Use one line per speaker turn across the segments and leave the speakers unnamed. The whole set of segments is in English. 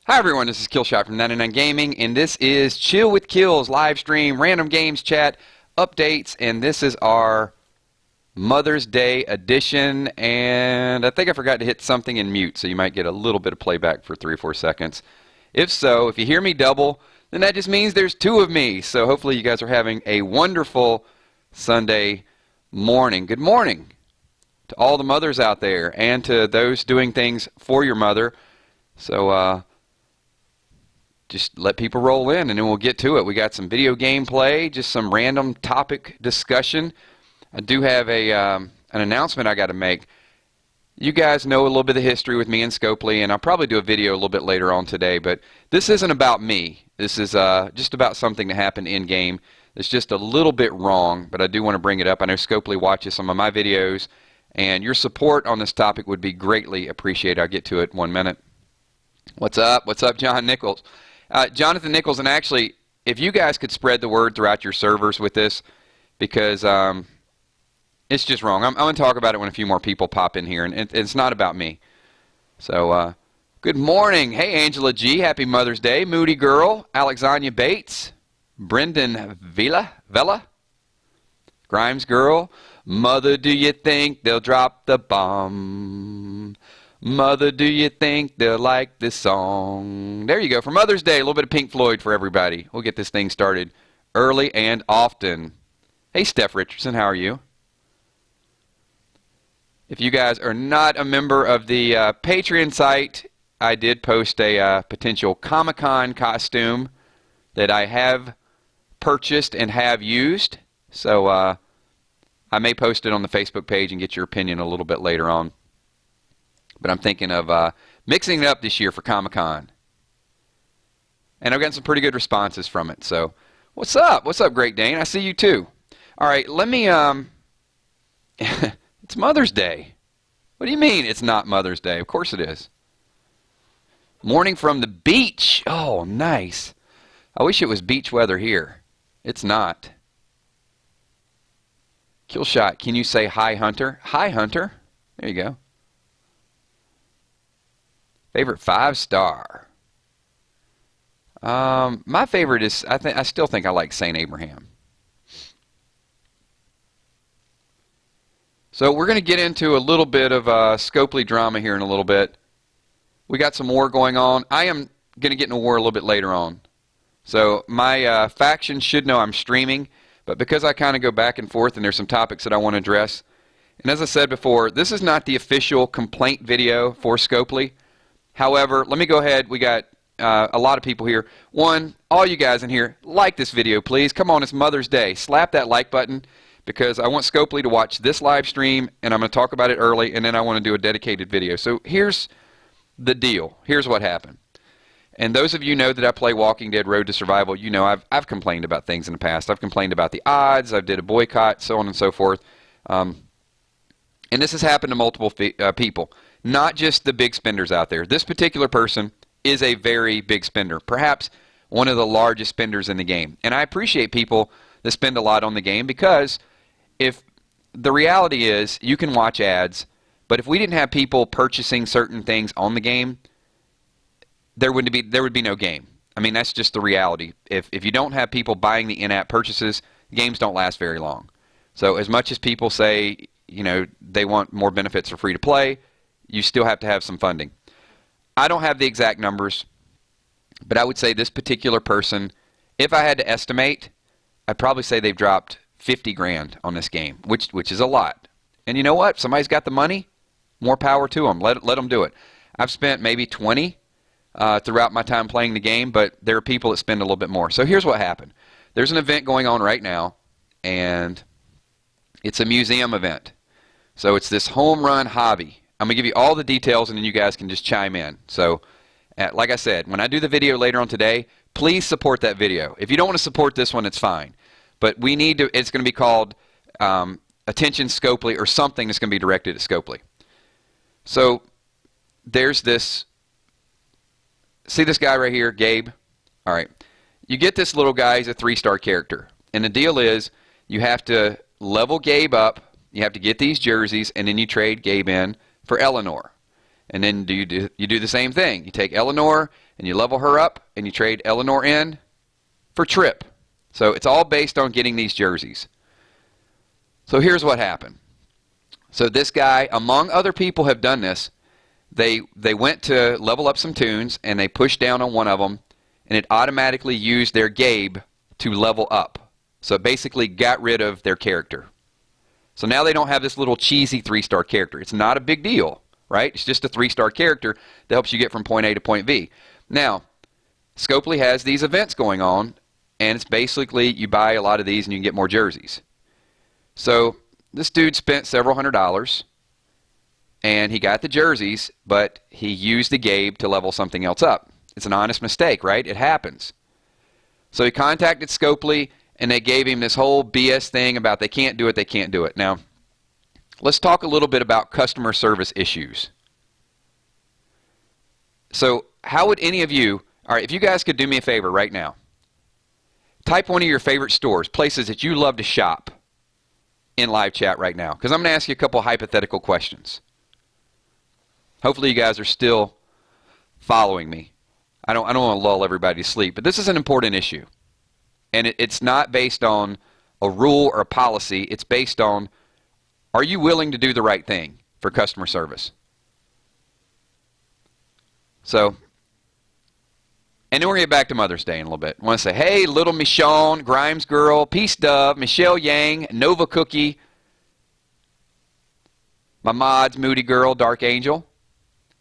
Hi everyone, this is Killshot from 99 Gaming, and this is Chill with Kills live stream, random games chat, updates, and this is our Mother's Day edition, and I think I forgot to hit something in mute, so you might get a little bit of playback for 3 or 4 seconds. If so, if you hear me double, then that just means there's 2 of me, so hopefully you guys are having a wonderful Sunday morning. Good morning to all the mothers out there, and to those doing things for your mother. So, just let people roll in and then we'll get to it. We got some video gameplay, just some random topic discussion. I do have an announcement I got to make. You guys know a little bit of the history with me and Scopely, and I'll probably do a video a little bit later on today, but this isn't about me. This is just about something that happened in-game. It's just a little bit wrong, but I do want to bring it up. I know Scopely watches some of my videos, and your support on this topic would be greatly appreciated. I'll get to it in 1 minute. What's up? What's up, John Nichols? Jonathan Nichols, and actually, if you guys could spread the word throughout your servers with this, because it's just wrong. I'm going to talk about it when a few more people pop in here, and it's not about me. So, good morning. Hey, Angela G. Happy Mother's Day. Moody Girl. Alexandria Bates. Brendan Vela. Grimes Girl. Mother, do you think they'll drop the bomb? Mother, do you think they'll like this song? There you go. For Mother's Day, a little bit of Pink Floyd for everybody. We'll get this thing started early and often. Hey, Steph Richardson, how are you? If you guys are not a member of the Patreon site, I did post a potential Comic-Con costume that I have purchased and have used. So I may post it on the Facebook page and get your opinion a little bit later on. But I'm thinking of mixing it up this year for Comic-Con. And I've gotten some pretty good responses from it. So, what's up? What's up, Great Dane? I see you too. All right, let me, it's Mother's Day. What do you mean it's not Mother's Day? Of course it is. Morning from the beach. Oh, nice. I wish it was beach weather here. It's not. Killshot, can you say hi, Hunter? Hi, Hunter. There you go. Favorite 5-star. My favorite is, I still think I like St. Abraham. So we're going to get into a little bit of Scopely drama here in a little bit. We got some war going on. I am going to get in a war a little bit later on. So my faction should know I'm streaming, but because I kind of go back and forth and there's some topics that I want to address. And as I said before, this is not the official complaint video for Scopely. However, let me go ahead. We got a lot of people here. One, all you guys in here, like this video, please. Come on, it's Mother's Day. Slap that like button because I want Scopely to watch this live stream, and I'm going to talk about it early, and then I want to do a dedicated video. So here's the deal. Here's what happened. And those of you know that I play Walking Dead Road to Survival, you know I've complained about things in the past. I've complained about the odds. I did a boycott, so on and so forth. And this has happened to multiple people. Not just the big spenders out there. This particular person is a very big spender, perhaps one of the largest spenders in the game. And I appreciate people that spend a lot on the game because if the reality is you can watch ads, but if we didn't have people purchasing certain things on the game, there would be no game. I mean, that's just the reality. If you don't have people buying the in-app purchases, games don't last very long. So as much as people say, you know, they want more benefits for free to play, you still have to have some funding. I don't have the exact numbers, but I would say this particular person, if I had to estimate, I'd probably say they've dropped 50 grand on this game, which is a lot. And you know what? Somebody's got the money, more power to them. Let them do it. I've spent maybe 20 throughout my time playing the game, but there are people that spend a little bit more. So here's what happened. There's an event going on right now, and it's a museum event. So it's this home run hobby. I'm going to give you all the details, and then you guys can just chime in. So, like I said, when I do the video later on today, please support that video. If you don't want to support this one, it's fine. But we need to, it's going to be called Attention Scopely or something that's going to be directed at Scopely. So, there's this, see this guy right here, Gabe? All right. You get this little guy, he's a 3-star character. And the deal is, you have to level Gabe up, you have to get these jerseys, and then you trade Gabe in for Eleanor. And then you do the same thing. You take Eleanor, and you level her up, and you trade Eleanor in for Trip. So it's all based on getting these jerseys. So here's what happened. So this guy, among other people have done this, they went to level up some tunes, and they pushed down on one of them, and it automatically used their Gabe to level up. So it basically got rid of their character. So now they don't have this little cheesy 3-star character. It's not a big deal, right? It's just a 3-star character that helps you get from point A to point B. Now, Scopely has these events going on, and it's basically you buy a lot of these and you can get more jerseys. So this dude spent several $100s, and he got the jerseys, but he used the Gabe to level something else up. It's an honest mistake, right? It happens. So he contacted Scopely, and they gave him this whole BS thing about they can't do it, they can't do it. Now, let's talk a little bit about customer service issues. So how would any of you, all right, if you guys could do me a favor right now, type one of your favorite stores, places that you love to shop in live chat right now, because I'm going to ask you a couple hypothetical questions. Hopefully you guys are still following me. I don't want to lull everybody to sleep, but this is an important issue. And it's not based on a rule or a policy. It's based on, are you willing to do the right thing for customer service? So, and then we're going to get back to Mother's Day in a little bit. I want to say, hey, Little Michonne, Grimes Girl, Peace Dove, Michelle Yang, Nova Cookie, my mods, Moody Girl, Dark Angel.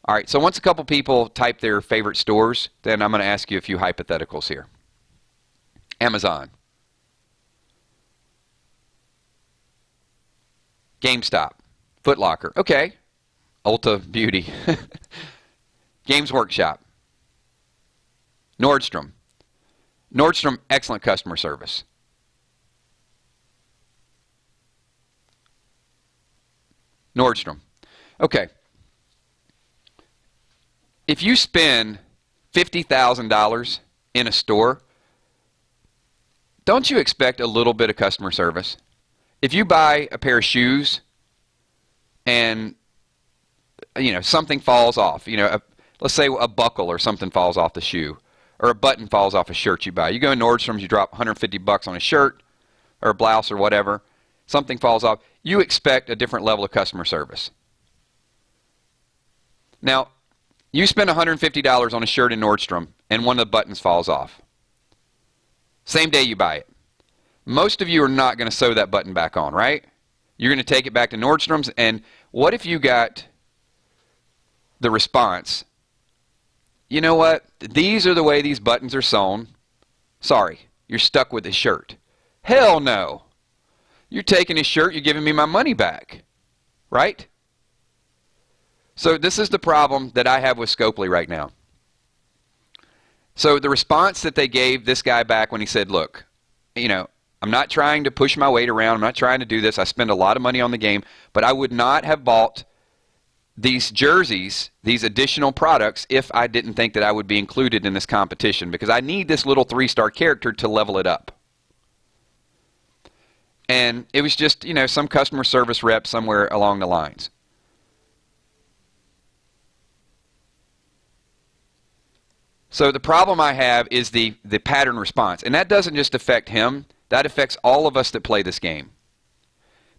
All right, so once a couple people type their favorite stores, then I'm going to ask you a few hypotheticals here. Amazon, GameStop, Foot Locker, okay, Ulta Beauty, Games Workshop, Nordstrom. Nordstrom, excellent customer service. Nordstrom, okay. If you spend $50,000 in a store, don't you expect a little bit of customer service? If you buy a pair of shoes and something falls off, let's say a buckle or something falls off the shoe, or a button falls off a shirt you buy. You go in Nordstrom's, you drop $150 on a shirt or a blouse or whatever, something falls off, you expect a different level of customer service. Now, you spend $150 on a shirt in Nordstrom and one of the buttons falls off. Same day you buy it. Most of you are not going to sew that button back on, right? You're going to take it back to Nordstrom's, and what if you got the response, you know what, these are the way these buttons are sewn. Sorry, you're stuck with this shirt. Hell no. You're taking this shirt, you're giving me my money back, right? So this is the problem that I have with Scopely right now. So the response that they gave this guy back when he said, look, I'm not trying to push my weight around. I'm not trying to do this. I spend a lot of money on the game, but I would not have bought these jerseys, these additional products, if I didn't think that I would be included in this competition, because I need this little 3-star character to level it up. And it was just, some customer service rep somewhere along the lines. So the problem I have is the pattern response. And that doesn't just affect him. That affects all of us that play this game.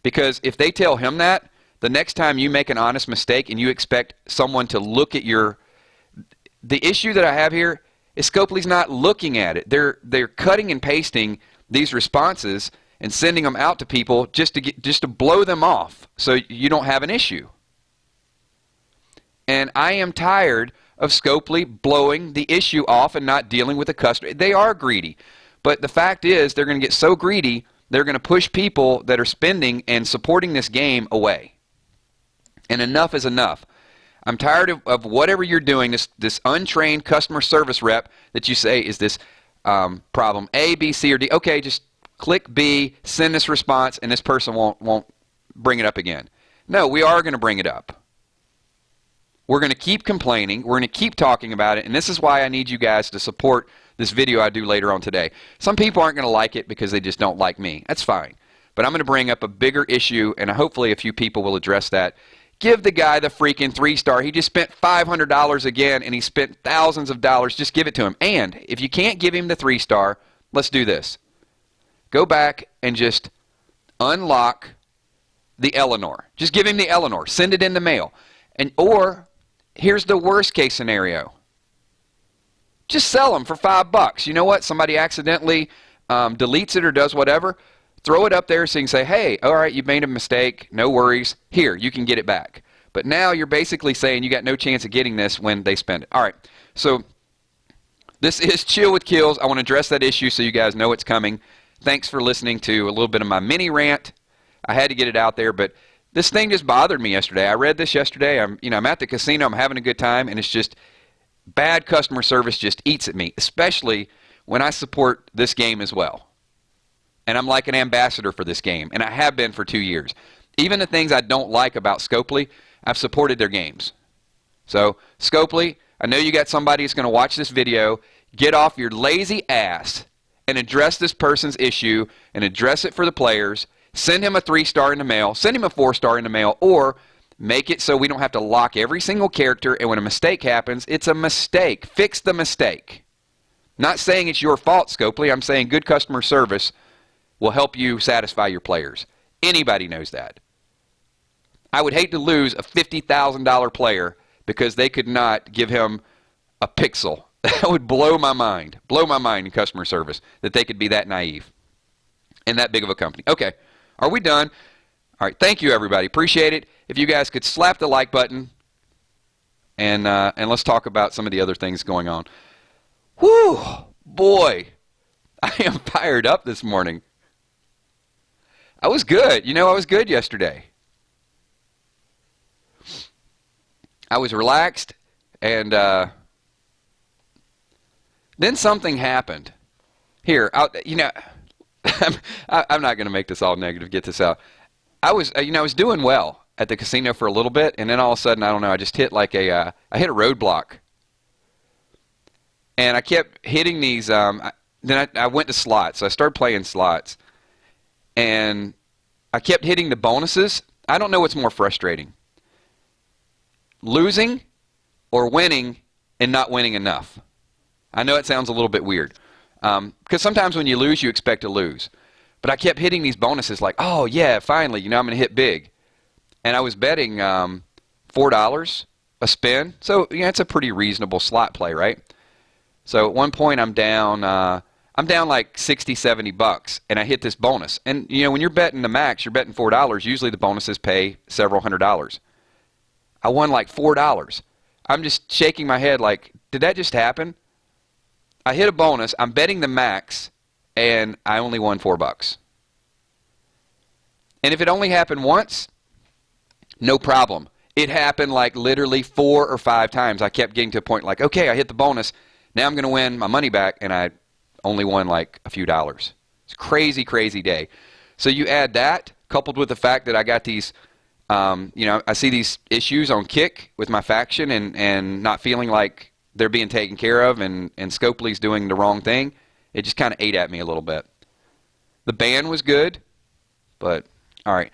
Because if they tell him that, the next time you make an honest mistake and you expect someone to look at the issue that I have here is Scopely's not looking at it. They're cutting and pasting these responses and sending them out to people just to blow them off so you don't have an issue. And I am tired of Scopely blowing the issue off and not dealing with the customer. They are greedy. But the fact is, they're going to get so greedy, they're going to push people that are spending and supporting this game away. And enough is enough. I'm tired of whatever you're doing, this untrained customer service rep that you say is this problem A, B, C, or D. Okay, just click B, send this response, and this person won't bring it up again. No, we are going to bring it up. We're going to keep complaining. We're going to keep talking about it. And this is why I need you guys to support this video I do later on today. Some people aren't going to like it because they just don't like me. That's fine. But I'm going to bring up a bigger issue, and hopefully a few people will address that. give the guy the freaking 3-star. He just spent $500 again, and he spent thousands of dollars. Just give it to him. And if you can't give him the 3-star, let's do this. Go back and just unlock the Eleanor. Just give him the Eleanor. Send it in the mail. Or here's the worst case scenario. Just sell them for $5. You know what? Somebody accidentally deletes it or does whatever. Throw it up there so you can say, hey, all right, you made a mistake. No worries. Here, you can get it back. But now you're basically saying you got no chance of getting this when they spend it. All right, so this is Chill with KILZ. I want to address that issue so you guys know it's coming. Thanks for listening to a little bit of my mini rant. I had to get it out there, but this thing just bothered me yesterday. I read this yesterday. I'm at the casino. I'm having a good time, and it's just bad customer service just eats at me, especially when I support this game as well. And I'm like an ambassador for this game, and I have been for 2 years. Even the things I don't like about Scopely, I've supported their games. So, Scopely, I know you got somebody who's going to watch this video. Get off your lazy ass and address this person's issue and address it for the players. Send him a 3-star in the mail. Send him a 4-star in the mail. Or make it so we don't have to lock every single character, and when a mistake happens, it's a mistake. Fix the mistake. Not saying it's your fault, Scopely. I'm saying good customer service will help you satisfy your players. Anybody knows that. I would hate to lose a $50,000 player because they could not give him a pixel. That would blow my mind. Blow my mind in customer service that they could be that naive and that big of a company. Okay, are we done? All right, thank you, everybody. Appreciate it. If you guys could slap the like button and let's talk about some of the other things going on. Whew, boy, I am fired up this morning. I was good. I was good yesterday. I was relaxed, and then something happened. Here, I'm not going to make this all negative. Get this out. I was doing well at the casino for a little bit, and then all of a sudden, I don't know, I just hit like I hit a roadblock, and I kept hitting these. Then I went to slots. So I started playing slots. And I kept hitting the bonuses. I don't know what's more frustrating. Losing or winning and not winning enough. I know it sounds a little bit weird. Because sometimes when you lose, you expect to lose. But I kept hitting these bonuses like, oh, yeah, finally, I'm going to hit big. And I was betting $4 a spin. So, it's a pretty reasonable slot play, right? So at one point, I'm down like $60, $70, and I hit this bonus. And, when you're betting the max, you're betting $4. Usually the bonuses pay several $100s. I won like $4. I'm just shaking my head like, did that just happen? I hit a bonus. I'm betting the max, and I only won $4. And if it only happened once, no problem. It happened like literally 4 or 5 times. I kept getting to a point like, okay, I hit the bonus. Now I'm going to win my money back, and I only won like a few dollars. It's a crazy, crazy day. So you add that, coupled with the fact that I got these, I see these issues on Kick with my faction and not feeling like they're being taken care of and Scopely's doing the wrong thing. It just kind of ate at me a little bit. The ban was good, but all right.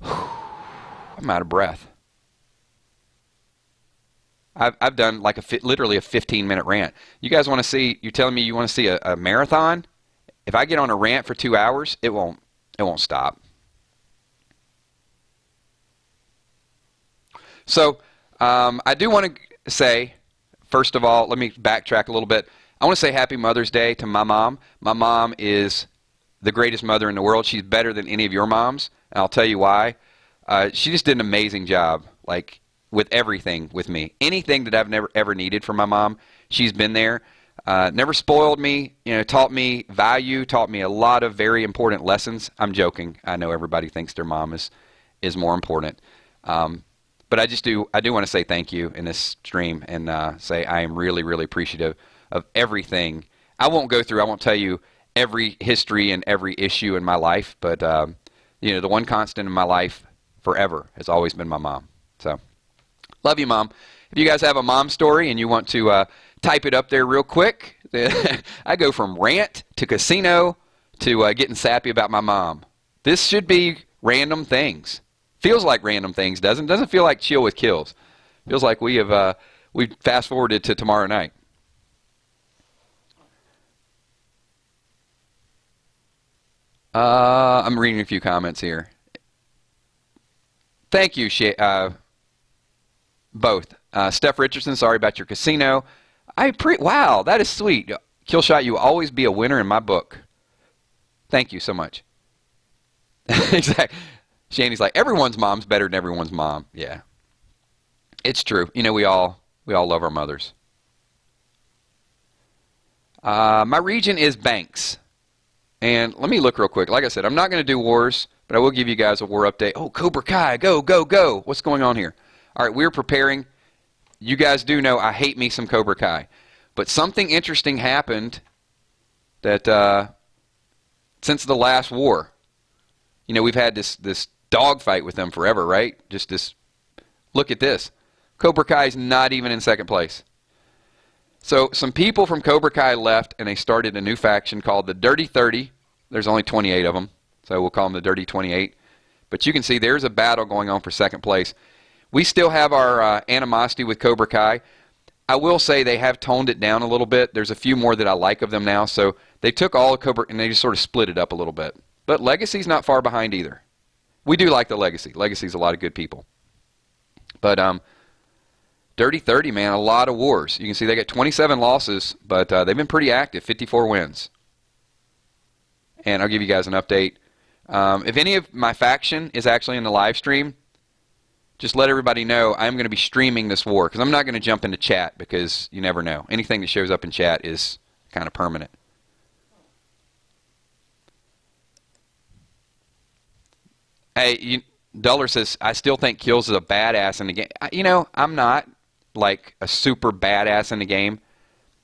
I'm out of breath. I've done like literally a 15-minute rant. You guys want to see? You're telling me you want to see a marathon? If I get on a rant for 2 hours, it won't stop. So I do want to say, first of all, let me backtrack a little bit. I want to say Happy Mother's Day to my mom. My mom is the greatest mother in the world. She's better than any of your moms, and I'll tell you why. She just did an amazing job, like with everything with me. Anything that I've never ever needed from my mom, she's been there. Never spoiled me, taught me value, taught me a lot of very important lessons. I'm joking. I know everybody thinks their mom is more important. But I do want to say thank you in this stream and say I am really, really appreciative of everything. I won't tell you every history and every issue in my life, but the one constant in my life forever has always been my mom. So, love you, Mom. If you guys have a mom story and you want to type it up there real quick, I go from rant to casino to getting sappy about my mom. This should be random things. Feels like random things, doesn't? Doesn't feel like Chill with Kills. Feels like we've fast forwarded to tomorrow night. I'm reading a few comments here. Thank you, both. Steph Richardson, sorry about your casino. Wow, that is sweet. Killshot, you will always be a winner in my book. Thank you so much. Exactly. Shandy's like, everyone's mom's better than everyone's mom. Yeah. It's true. You know, we all love our mothers. My region is Banks. And let me look real quick. Like I said, I'm not going to do wars, but I will give you guys a war update. Oh, Cobra Kai, go, go, go. What's going on here? All right, we're preparing. You guys do know I hate me some Cobra Kai. But something interesting happened that since the last war. You know, we've had this dogfight with them forever, right? Just this. Look at this. Cobra Kai is not even in second place. So some people from Cobra Kai left, and they started a new faction called the Dirty 30. There's only 28 of them, so we'll call them the Dirty 28. But you can see there's a battle going on for second place. We still have our animosity with Cobra Kai. I will say they have toned it down a little bit. There's a few more that I like of them now. So they took all of Cobra, and they just sort of split it up a little bit. But Legacy's not far behind either. We do like the Legacy. Legacy's a lot of good people. But Dirty 30, man, a lot of wars. You can see they got 27 losses, but they've been pretty active, 54 wins. And I'll give you guys an update. If any of my faction is actually in the live stream, just let everybody know I'm going to be streaming this war, because I'm not going to jump into chat, because you never know. Anything that shows up in chat is kind of permanent. Hey, Duller says, I still think KILZ is a badass in the game. You know, I'm not like a super badass in the game.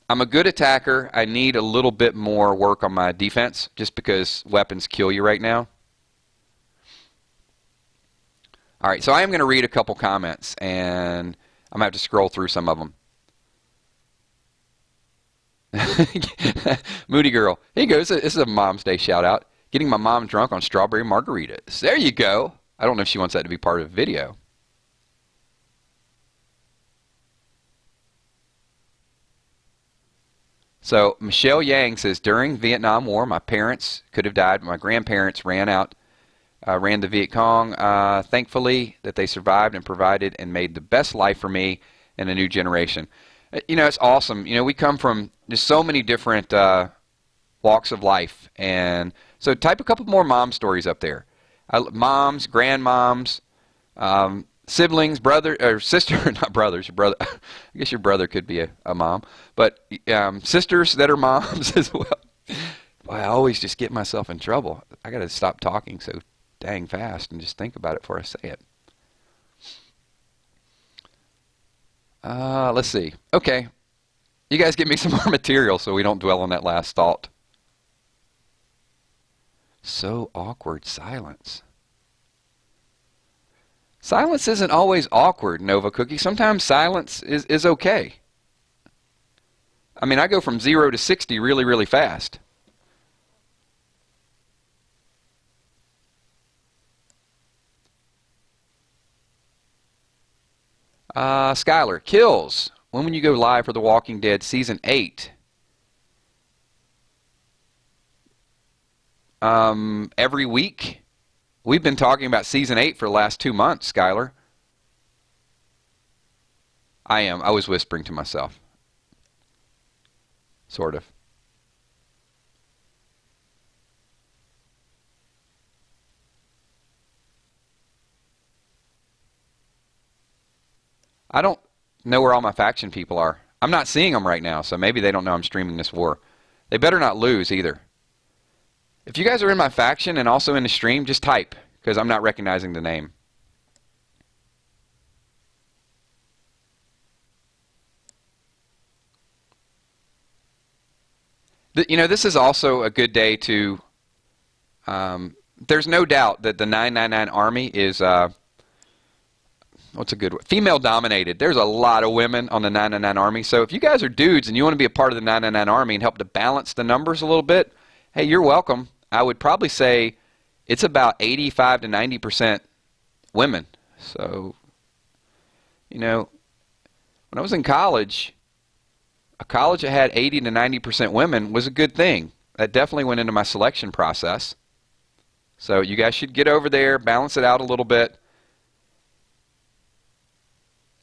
I'm a good attacker. I need a little bit more work on my defense, just because weapons kill you right now. All right, so I am going to read a couple comments, and I'm going to have to scroll through some of them. Moody Girl. Here you go. This is a Mom's Day shout out. Getting my mom drunk on strawberry margaritas. There you go. I don't know if she wants that to be part of the video. So Michelle Yang says, during Vietnam War, my parents could have died, but my grandparents ran the Viet Cong. Thankfully that they survived and provided and made the best life for me and a new generation. You know, it's awesome. You know, we come from just so many different walks of life, and so type a couple more mom stories up there. Moms, grandmoms, siblings, brother or sister, not brothers. Your brother, I guess your brother could be a mom, but sisters that are moms as well. Boy, I always just get myself in trouble. I got to stop talking so dang fast and just think about it before I say it. Let's see. Okay, you guys give me some more material so we don't dwell on that last thought. So awkward, silence. Silence isn't always awkward, Nova Cookie. Sometimes silence is okay. I mean, I go from 0 to 60 really, really fast. Skylar, KILZ. When will you go live for The Walking Dead Season 8? Every week. We've been talking about Season 8 for the last 2 months, Skylar. I was whispering to myself. Sort of. I don't know where all my faction people are. I'm not seeing them right now, so maybe they don't know I'm streaming this war. They better not lose either. If you guys are in my faction and also in the stream, just type, because I'm not recognizing the name. You know, this is also a good day to... there's no doubt that the 999 Army is... what's a good word? Female dominated. There's a lot of women on the 999 Army. So if you guys are dudes and you want to be a part of the 999 Army and help to balance the numbers a little bit, hey, you're welcome. I would probably say it's about 85 to 90% women. So, you know, when I was in college, a college that had 80 to 90% women was a good thing. That definitely went into my selection process. So you guys should get over there, balance it out a little bit,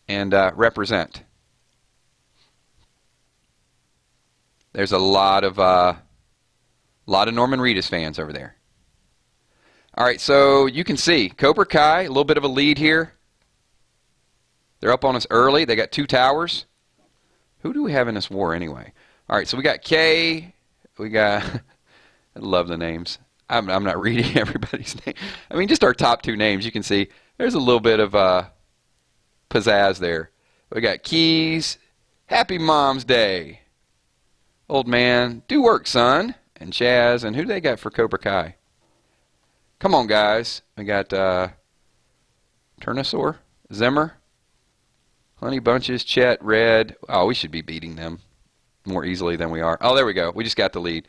and represent. There's a lot of Norman Reedus fans over there. All right, so you can see Cobra Kai, a little bit of a lead here. They're up on us early. They got 2 towers. Who do we have in this war anyway? All right, so we got K. We got, I love the names. I'm not reading everybody's name. I mean, just our top 2 names. You can see there's a little bit of pizzazz there. We got KILZ. Happy Mom's Day. Old man, do work, son. And Chaz. And who do they got for Cobra Kai? Come on, guys. We got Turnosaur, Zimmer, Honey Bunches, Chet, Red. Oh, we should be beating them more easily than we are. Oh, there we go. We just got the lead.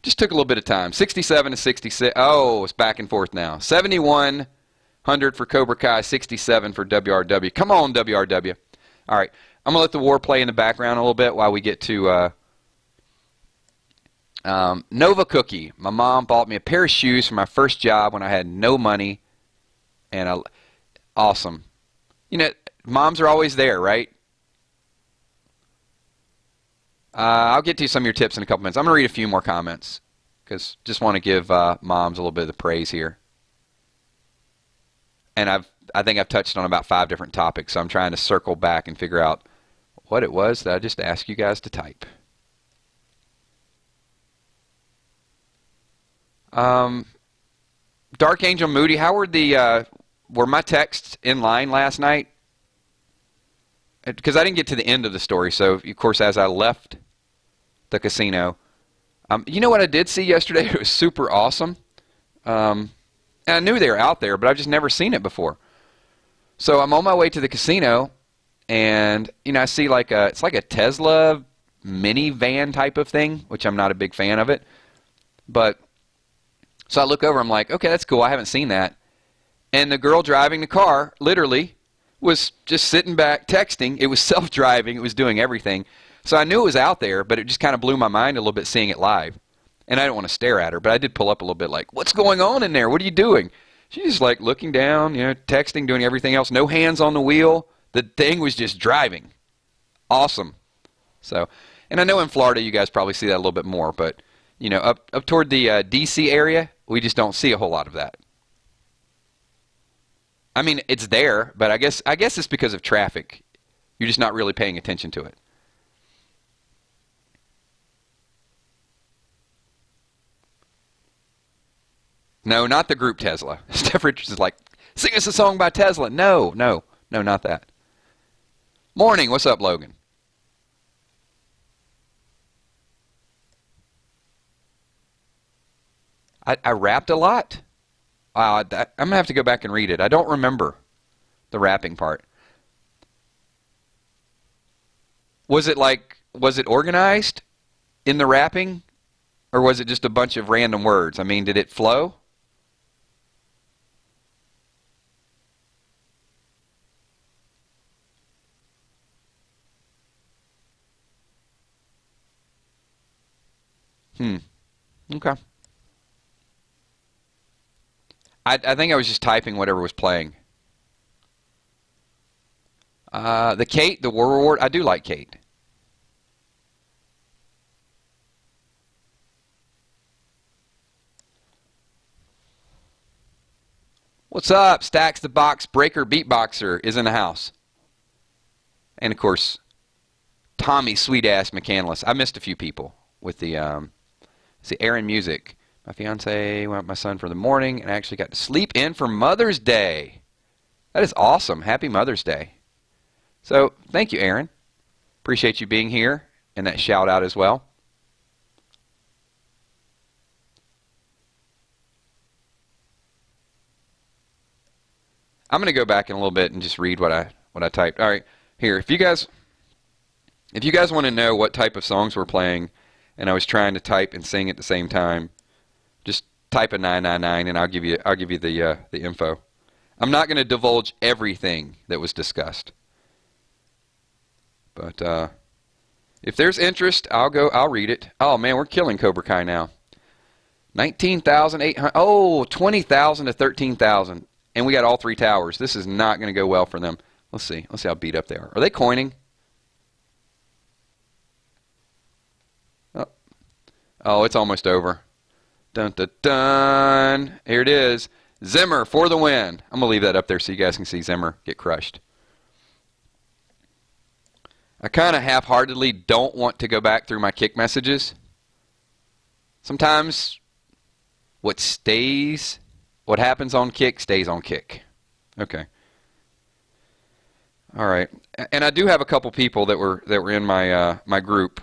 Just took a little bit of time. 67 to 66. Oh, it's back and forth now. 7,100 for Cobra Kai, 67 for WRW. Come on, WRW. All right. I'm going to let the war play in the background a little bit while we get to Nova Cookie. My mom bought me a pair of shoes for my first job when I had no money. And awesome. You know, moms are always there, right? I'll get to some of your tips in a couple minutes. I'm going to read a few more comments because just want to give moms a little bit of the praise here. And I think I've touched on about 5 different topics, so I'm trying to circle back and figure out what it was that I just asked you guys to type. Dark Angel Moody, how were my texts in line last night? Because I didn't get to the end of the story, so of course as I left the casino, you know what I did see yesterday? It was super awesome. And I knew they were out there, but I've just never seen it before. So I'm on my way to the casino, and you know I see it's like a Tesla minivan type of thing, which I'm not a big fan of it. But so I look over, I'm like, okay, that's cool. I haven't seen that. And the girl driving the car, literally, was just sitting back texting. It was self-driving. It was doing everything. So I knew it was out there, but it just kind of blew my mind a little bit seeing it live. And I didn't want to stare at her, but I did pull up a little bit like, what's going on in there? What are you doing? She's just like looking down, you know, texting, doing everything else. No hands on the wheel. The thing was just driving. Awesome. So, and I know in Florida you guys probably see that a little bit more, but, you know, up toward the D.C. area, we just don't see a whole lot of that. I mean, it's there, but I guess it's because of traffic. You're just not really paying attention to it. No, not the group Tesla. Steph Richards is like, sing us a song by Tesla. No, not that. Morning, what's up, Logan? I rapped a lot. Wow, I'm going to have to go back and read it. I don't remember the rapping part. Was it organized in the rapping? Or was it just a bunch of random words? I mean, did it flow? Okay. I think I was just typing whatever was playing. The Kate, the War Reward, I do like Kate. What's up? Stacks the Box Breaker Beatboxer is in the house. And of course, Tommy Sweet Ass McCandless. I missed a few people with the Aaron Music. My fiance went with my son for the morning and I actually got to sleep in for Mother's Day. That is awesome. Happy Mother's Day. So, thank you, Aaron. Appreciate you being here and that shout out as well. I'm going to go back in a little bit and just read what I typed. All right, here. If you guys want to know what type of songs we're playing, and I was trying to type and sing at the same time, just type a 999 and I'll give you the info. I'm not going to divulge everything that was discussed. But if there's interest, I'll read it. Oh man, we're killing Cobra Kai now. 19,800. Oh, 20,000 to 13,000. And we got all three towers. This is not going to go well for them. Let's see. Let's see how beat up they are. Are they coining? Oh, it's almost over. Dun, dun, dun. Here it is. Zimmer for the win. I'm going to leave that up there so you guys can see Zimmer get crushed. I kind of half-heartedly don't want to go back through my kick messages. Sometimes what happens on kick stays on kick. Okay. All right. And I do have a couple people that were in my my group.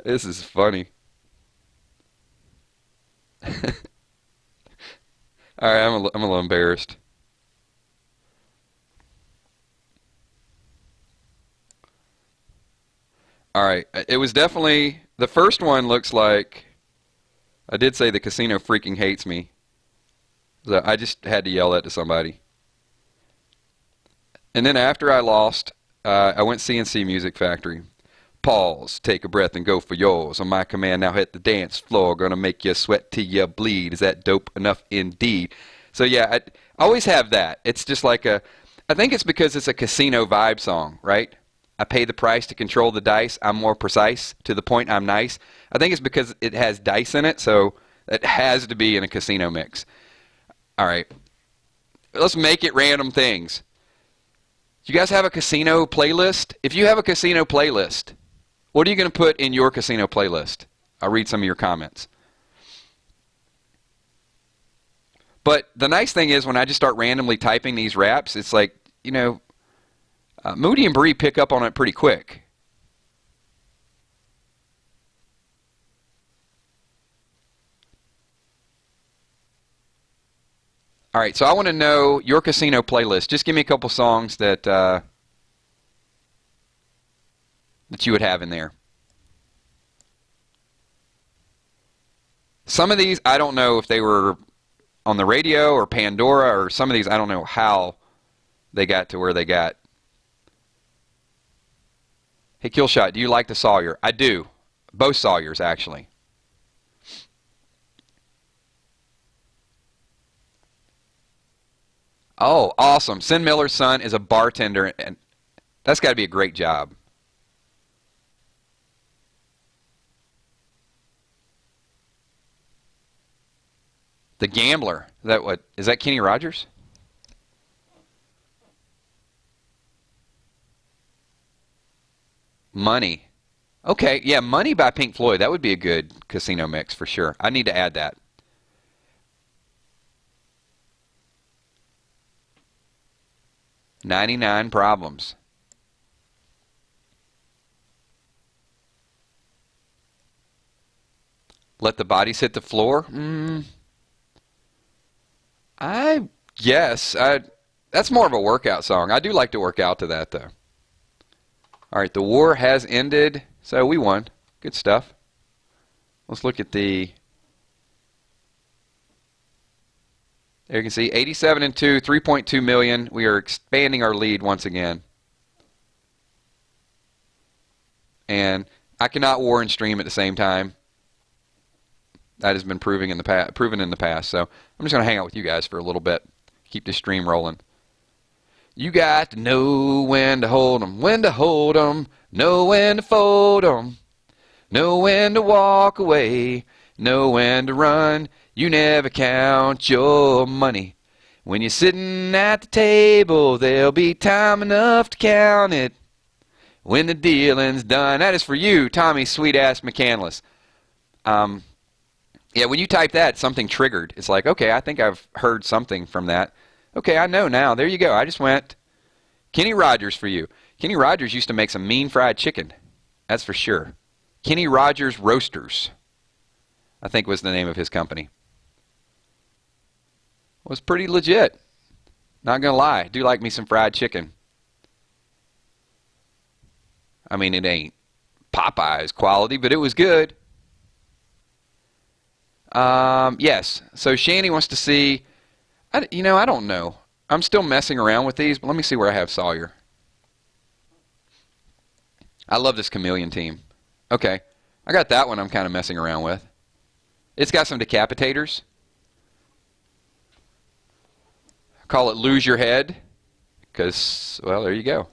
This is funny. All right, I'm a little embarrassed. All right, it was definitely the first one. Looks like I did say the casino freaking hates me. So I just had to yell that to somebody. And then after I lost, I went CNC Music Factory. Pause, take a breath, and go for yours. On my command, now hit the dance floor. Gonna make you sweat till you bleed. Is that dope enough indeed? So yeah, I always have that. It's just like I think it's because it's a casino vibe song, right? I pay the price to control the dice. I'm more precise. To the point, I'm nice. I think it's because it has dice in it, so it has to be in a casino mix. All right. Let's make it random things. Do you guys have a casino playlist? If you have a casino playlist, what are you going to put in your casino playlist? I'll read some of your comments. But the nice thing is when I just start randomly typing these raps, it's like, you know, Moody and Bree pick up on it pretty quick. All right, so I want to know your casino playlist. Just give me a couple songs that that you would have in there. Some of these, I don't know if they were on the radio or Pandora, or some of these, I don't know how they got to where they got. Hey, Killshot, do you like the Sawyer? I do. Both Sawyers, actually. Oh, awesome. Sin Miller's son is a bartender, and that's got to be a great job. The Gambler. Is that Kenny Rogers? Money. Okay, yeah, Money by Pink Floyd. That would be a good casino mix for sure. I need to add that. 99 Problems. Let the Bodies Hit the Floor. I guess. That's more of a workout song. I do like to work out to that, though. All right, the war has ended, so we won. Good stuff. Let's look at the... There you can see 87 and 2, 3.2 million. We are expanding our lead once again. And I cannot war and stream at the same time. That has been proven in the past. So I'm just going to hang out with you guys for a little bit. Keep this stream rolling. You got to know when to hold 'em, when to hold 'em, know when to fold 'em, know when to walk away, know when to run. You never count your money. When you're sitting at the table, there'll be time enough to count it when the dealing's done. That is for you, Tommy Sweet-Ass McCandless. Yeah, when you type that, something triggered. It's like, okay, I think I've heard something from that. Okay, I know now. There you go. I just went Kenny Rogers for you. Kenny Rogers used to make some mean fried chicken. That's for sure. Kenny Rogers Roasters, I think was the name of his company. Was pretty legit. Not going to lie. I do like me some fried chicken. I mean, it ain't Popeye's quality, but it was good. Yes. So Shanny wants to see. I don't know. I'm still messing around with these, but let me see where I have Sawyer. I love this chameleon team. Okay. I got that one I'm kind of messing around with. It's got some decapitators. Call it Lose Your Head. Because, well, there you go.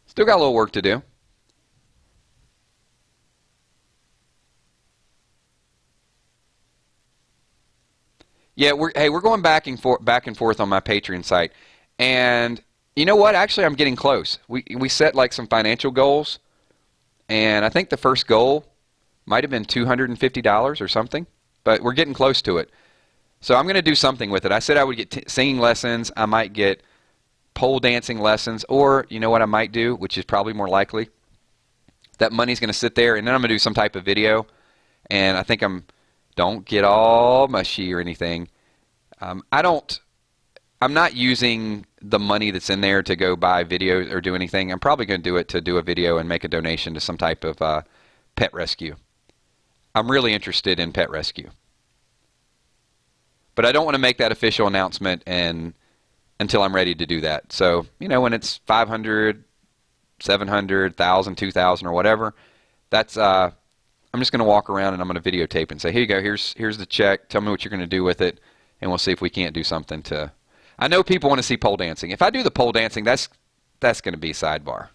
Still got a little work to do. Yeah, we're going back and forth on my Patreon site, and you know what? Actually, I'm getting close. We set like some financial goals, and I think the first goal might have been $250 or something, but we're getting close to it. So I'm going to do something with it. I said I would get singing lessons. I might get pole dancing lessons, or you know what I might do, which is probably more likely. That money's going to sit there, and then I'm going to do some type of video, and I think don't get all mushy or anything. I'm not using the money that's in there to go buy videos or do anything. I'm probably going to do it to do a video and make a donation to some type of pet rescue. I'm really interested in pet rescue. But I don't want to make that official announcement until I'm ready to do that. So, when it's 500, 700, 1,000, 2,000 or whatever, that's I'm just going to walk around and I'm going to videotape and say, here you go, here's the check. Tell me what you're going to do with it, and we'll see if we can't do something to. I know people want to see pole dancing. If I do the pole dancing, that's going to be sidebar.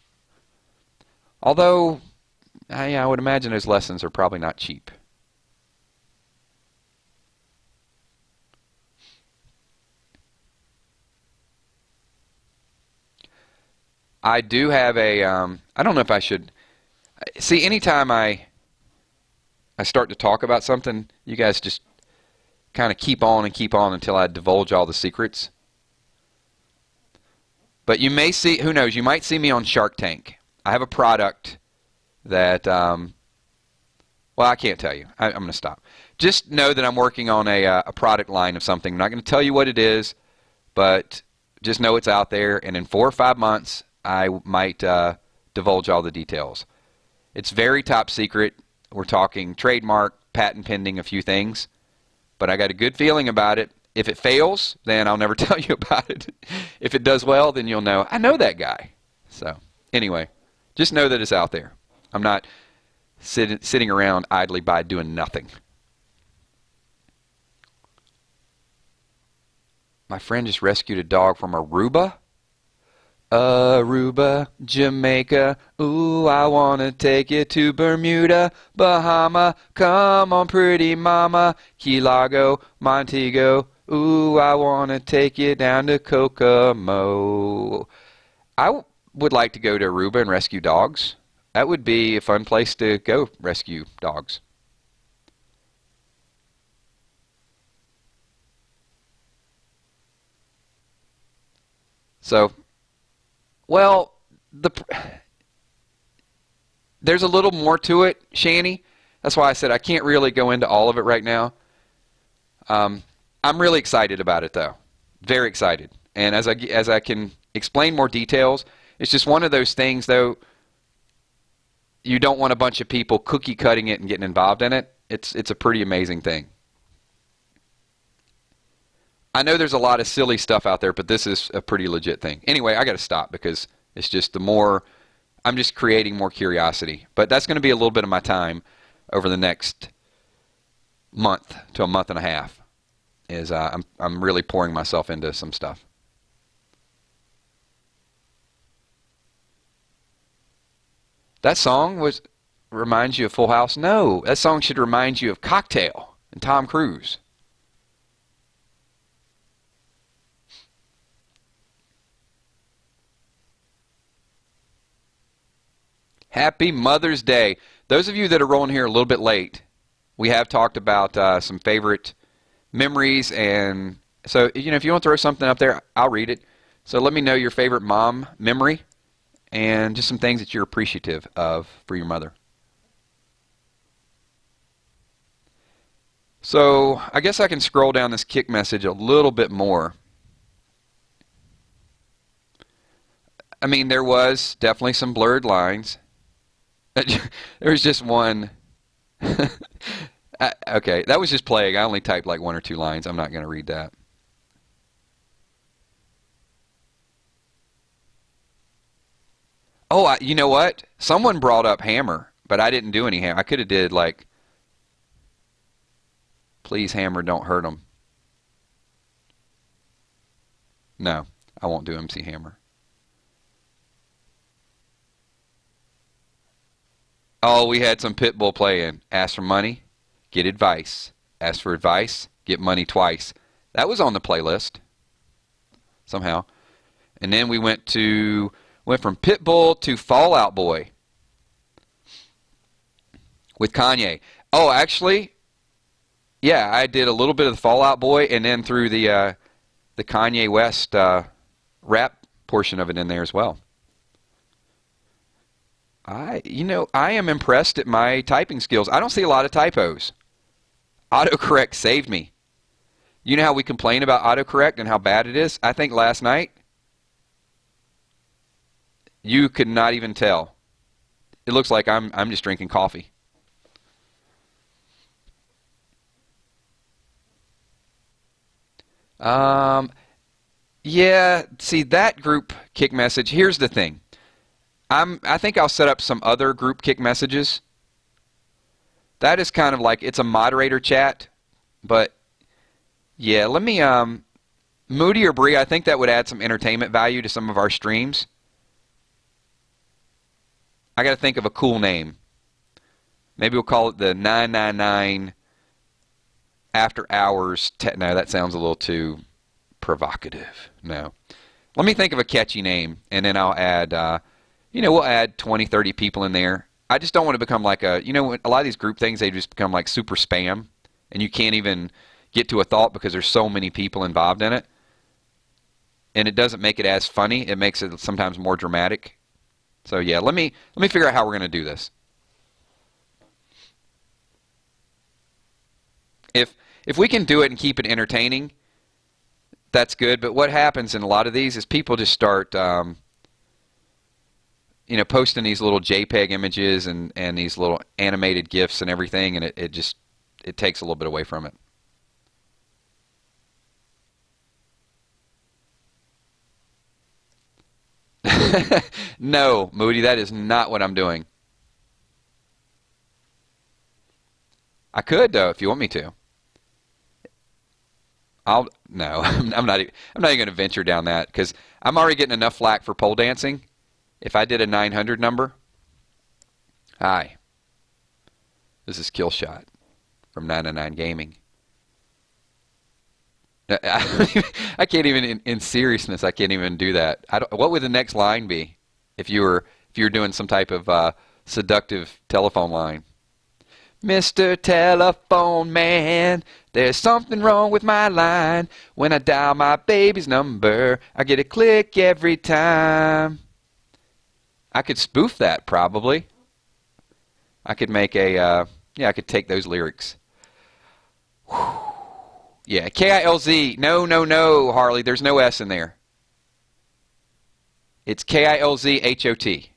Although, I would imagine those lessons are probably not cheap. I do have a. I don't know if I should. See, anytime I start to talk about something, you guys just kind of keep on and keep on until I divulge all the secrets. But you may see, who knows, you might see me on Shark Tank. I have a product that, well, I can't tell you. I'm going to stop. Just know that I'm working on a product line of something. I'm not going to tell you what it is, but just know it's out there, and in 4 or 5 months, I might divulge all the details. It's very top secret. We're talking trademark, patent pending, a few things. But I got a good feeling about it. If it fails, then I'll never tell you about it. If it does well, then you'll know, I know that guy. So, anyway, just know that it's out there. I'm not sitting around idly by doing nothing. My friend just rescued a dog from Aruba. Aruba, Jamaica, ooh, I wanna take you to Bermuda, Bahama, come on pretty mama, Key Largo, Montego, ooh, I wanna take you down to Kokomo. I would like to go to Aruba and rescue dogs. That would be a fun place to go rescue dogs. So, well, there's a little more to it, Shanny. That's why I said I can't really go into all of it right now. I'm really excited about it, though. Very excited. And as I can explain more details, it's just one of those things, though, you don't want a bunch of people cookie cutting it and getting involved in it. It's a pretty amazing thing. I know there's a lot of silly stuff out there, but this is a pretty legit thing. Anyway, I got to stop because it's just I'm just creating more curiosity. But that's going to be a little bit of my time over the next month to a month and a half. I'm really pouring myself into some stuff. That song reminds you of Full House? No, that song should remind you of Cocktail and Tom Cruise. Happy Mother's Day. Those of you that are rolling here a little bit late, we have talked about some favorite memories, and so if you want to throw something up there, I'll read it. So let me know your favorite mom memory and just some things that you're appreciative of for your mother. So I guess I can scroll down this kick message a little bit more. I mean, there was definitely some blurred lines. There was just one Okay, that was just playing. I only typed like 1 or 2 lines. I'm not going to read that. Oh, you know what? Someone brought up hammer, but I didn't do any hammer. I could have did like, please hammer, don't hurt him. No, I won't do MC Hammer. Oh, we had some Pitbull playing. Ask for money, get advice. Ask for advice, get money twice. That was on the playlist somehow. And then we went from Pitbull to Fall Out Boy with Kanye. Oh, actually, yeah, I did a little bit of the Fall Out Boy and then threw the Kanye West rap portion of it in there as well. I am impressed at my typing skills. I don't see a lot of typos. Autocorrect saved me. You know how we complain about autocorrect and how bad it is? I think last night you could not even tell. It looks like I'm just drinking coffee. Um, yeah, see that group kick message. Here's the thing. I think I'll set up some other group kick messages. That is kind of like it's a moderator chat, but yeah, let me Moody or Bree, I think that would add some entertainment value to some of our streams. I got to think of a cool name. Maybe we'll call it the 999 After Hours. No, that sounds a little too provocative. No. Let me think of a catchy name, and then I'll add, we'll add 20, 30 people in there. I just don't want to become like a lot of these group things, they just become like super spam, and you can't even get to a thought because there's so many people involved in it. And it doesn't make it as funny. It makes it sometimes more dramatic. So yeah, let me figure out how we're going to do this. If we can do it and keep it entertaining, that's good. But what happens in a lot of these is people just start, posting these little JPEG images and these little animated GIFs and everything, and it takes a little bit away from it. No, Moody, that is not what I'm doing. I could though, if you want me to. I'll no, I'm not even going to venture down that because I'm already getting enough flack for pole dancing. If I did a 900 number, hi, this is Killshot from 999 Gaming. I can't even in seriousness. I can't even do that. What would the next line be if you were doing some type of seductive telephone line? Mr. Telephone Man, there's something wrong with my line. When I dial my baby's number, I get a click every time. I could spoof that probably. I could make I could take those lyrics. Whew. Yeah, KILZ. No, no, no, Harley. There's no S in there. It's KILZHOT.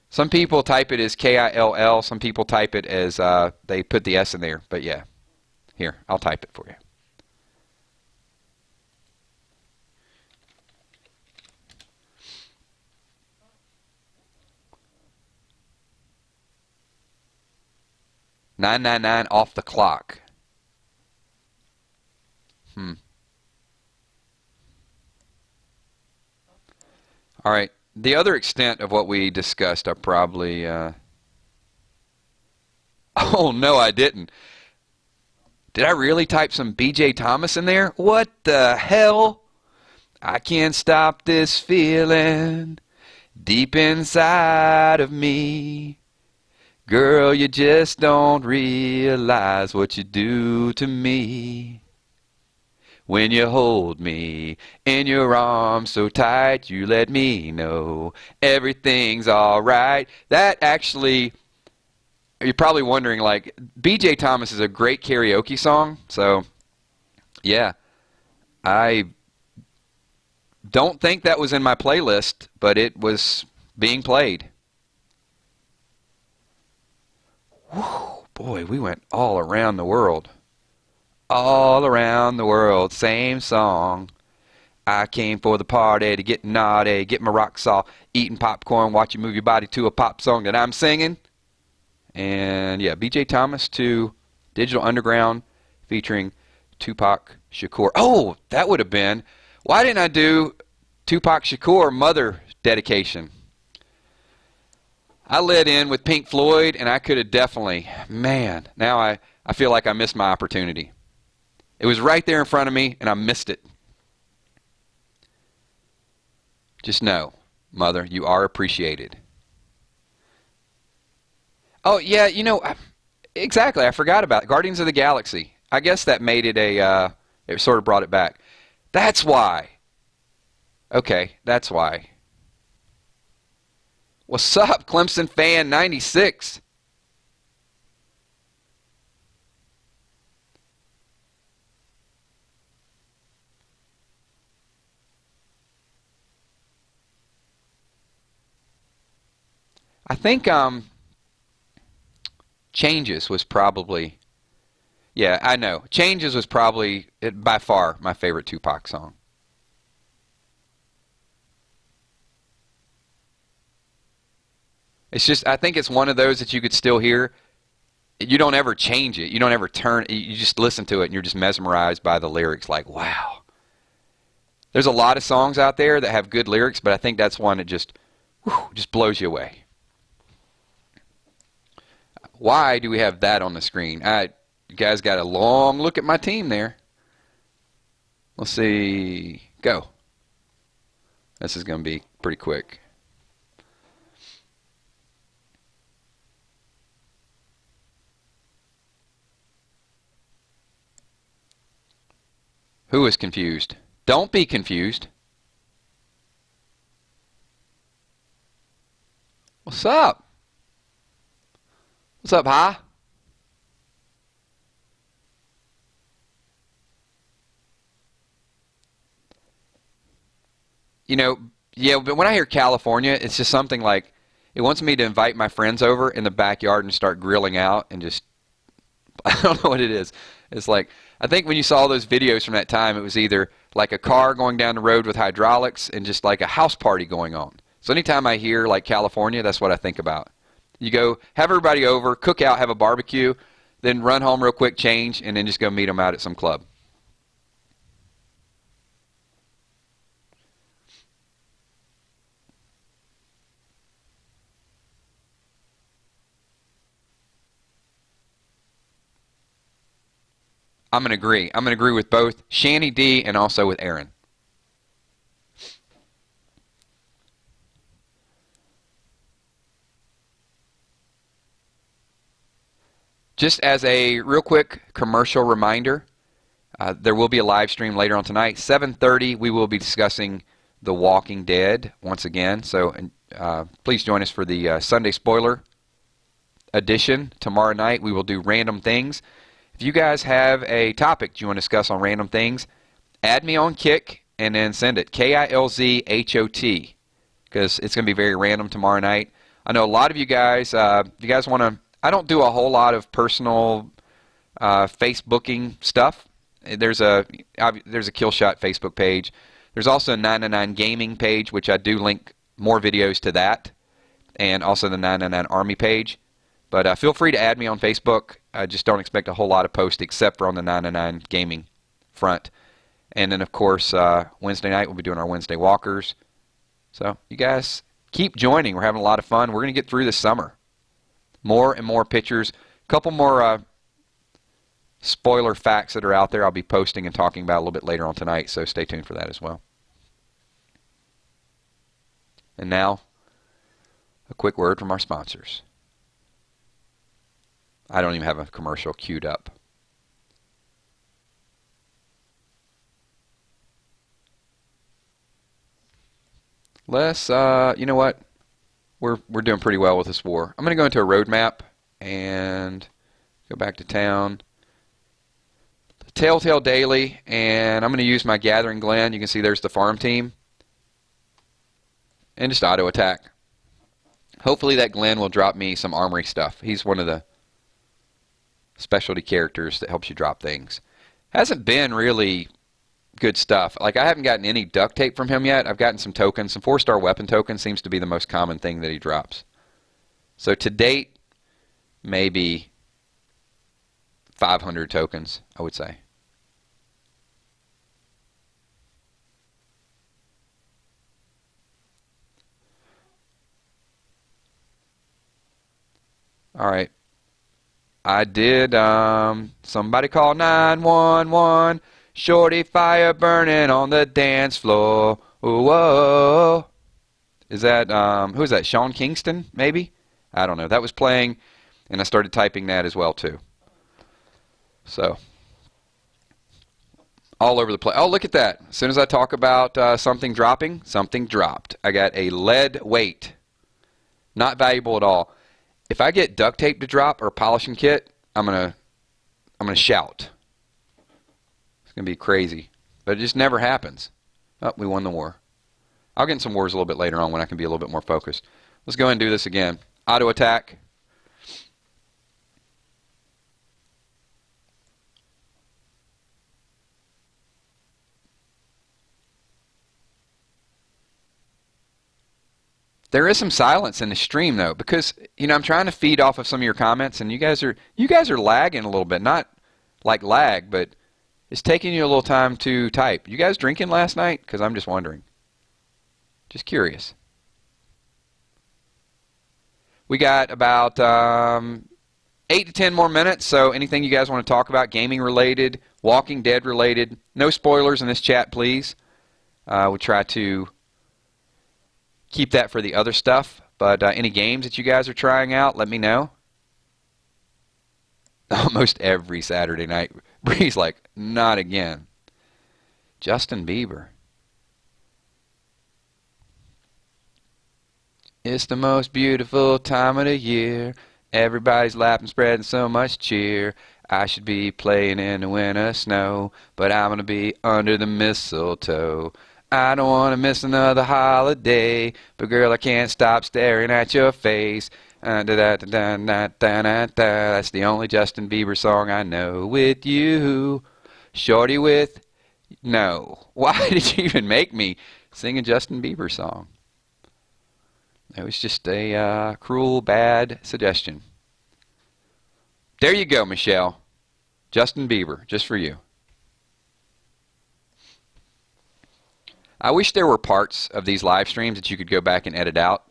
Some people type it as KILL. Some people type it as they put the S in there. But yeah, here, I'll type it for you. $9.99 off the clock. All right. The other extent of what we discussed, I probably. Oh no, I didn't. Did I really type some B.J. Thomas in there? What the hell? I can't stop this feeling deep inside of me. Girl, you just don't realize what you do to me. When you hold me in your arms so tight, you let me know everything's alright. That actually, you're probably wondering, like, B.J. Thomas is a great karaoke song. So, yeah, I don't think that was in my playlist, but it was being played. Boy, we went all around the world. All around the world, same song. I came for the party to get naughty, get my rocks off, eating popcorn, watch you move your body to a pop song that I'm singing. And yeah, B.J. Thomas to Digital Underground featuring Tupac Shakur. Oh, that would have been. Why didn't I do Tupac Shakur Mother dedication? I led in with Pink Floyd, and I could have definitely, man, now I feel like I missed my opportunity. It was right there in front of me, and I missed it. Just know, Mother, you are appreciated. Oh, yeah, you know, exactly, I forgot about it. Guardians of the Galaxy. I guess that made it it sort of brought it back. That's why. Okay, that's why. What's up, Clemson fan 96? I think Changes was probably, yeah, I know. Changes was probably by far my favorite Tupac song. It's just, I think it's one of those that you could still hear. You don't ever change it. You don't ever turn. You just listen to it and you're just mesmerized by the lyrics. Like, wow. There's a lot of songs out there that have good lyrics, but I think that's one that just blows you away. Why do we have that on the screen? You guys got a long look at my team there. Let's see. Go. This is going to be pretty quick. Who is confused? Don't be confused. What's up? What's up, hi? You know, yeah, but when I hear California, it's just something like it wants me to invite my friends over in the backyard and start grilling out and just, I don't know what it is. It's like, I think when you saw those videos from that time, it was either like a car going down the road with hydraulics and just like a house party going on. So anytime I hear like California, that's what I think about. You go, have everybody over, cook out, have a barbecue, then run home real quick, change, and then just go meet them out at some club. I'm going to agree. I'm going to agree with both Shanny D and also with Aaron. Just as a real quick commercial reminder, there will be a live stream later on tonight. 7:30, we will be discussing The Walking Dead once again. So please join us for the Sunday spoiler edition. Tomorrow night, we will do random things. If you guys have a topic you want to discuss on random things, add me on Kick and then send it, KILZHOT, because it's going to be very random tomorrow night. I know a lot of you guys, if you guys want to, I don't do a whole lot of personal Facebooking stuff. There's a Killshot Facebook page. There's also a 999 Gaming page, which I do link more videos to that, and also the 999 Army page. But feel free to add me on Facebook. I just don't expect a whole lot of posts except for on the 999 Gaming front. And then, of course, Wednesday night we'll be doing our Wednesday walkers. So you guys keep joining. We're having a lot of fun. We're going to get through this summer. More and more pictures. A couple more spoiler facts that are out there I'll be posting and talking about a little bit later on tonight. So stay tuned for that as well. And now, a quick word from our sponsors. I don't even have a commercial queued up. Let's, you know what? We're doing pretty well with this war. I'm going to go into a roadmap and go back to town. The Telltale Daily, and I'm going to use my Gathering Glen. You can see there's the farm team. And just auto attack. Hopefully that Glen will drop me some armory stuff. He's one of the specialty characters that helps you drop things. Hasn't been really good stuff. Like, I haven't gotten any duct tape from him yet. I've gotten some tokens. Some 4-star weapon tokens seems to be the most common thing that he drops. So to date, maybe 500 tokens, I would say. All right. I did, somebody call 911. Shorty fire burning on the dance floor. Whoa. Is that, who is that? Sean Kingston, maybe? I don't know. That was playing, and I started typing that as well, too. So, all over the place. Oh, look at that. As soon as I talk about something dropping, something dropped. I got a lead weight. Not valuable at all. If I get duct tape to drop or a polishing kit, I'm gonna shout. It's gonna be crazy, but it just never happens. Oh, we won the war. I'll get in some wars a little bit later on when I can be a little bit more focused. Let's go ahead and do this again. Auto attack. There is some silence in the stream though, because I'm trying to feed off of some of your comments, and you guys are lagging a little bit. Not like lag, but it's taking you a little time to type. You guys drinking last night? Because I'm just wondering. Just curious. We got about 8 to 10 more minutes, so anything you guys want to talk about, gaming related, Walking Dead related, no spoilers in this chat, please. We'll try to keep that for the other stuff, but any games that you guys are trying out, let me know. Almost every Saturday night. Bree's like, not again. Justin Bieber. It's the most beautiful time of the year. Everybody's laughing, spreading so much cheer. I should be playing in the winter snow, but I'm going to be under the mistletoe. I don't want to miss another holiday, but girl, I can't stop staring at your face. That's the only Justin Bieber song I know. With you, shorty with... No. Why did you even make me sing a Justin Bieber song? It was just a cruel, bad suggestion. There you go, Michelle. Justin Bieber, just for you. I wish there were parts of these live streams that you could go back and edit out,